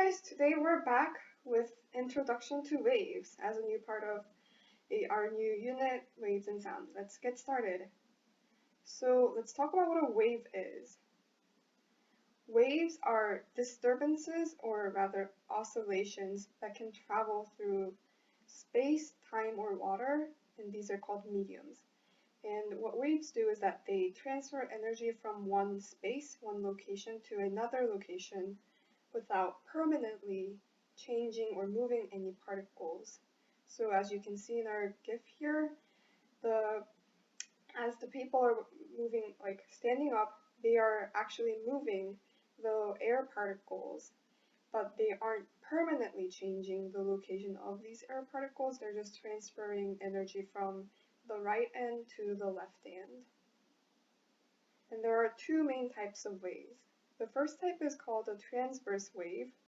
guys, today we're back with Introduction to Waves as a new part of our new unit, Waves and Sounds. Let's get started. So let's talk about what a wave is. Waves are disturbances, or rather oscillations, that can travel through space, time, or water, and these are called mediums. And what waves do is that they transfer energy from one space, one location, to another location without permanently changing or moving any particles. So as you can see in our GIF here, as the people are moving, like standing up, they are actually moving the air particles, but they aren't permanently changing the location of these air particles. They're just transferring energy from the right end to the left end. And there are two main types of waves. The first type is called a transverse wave,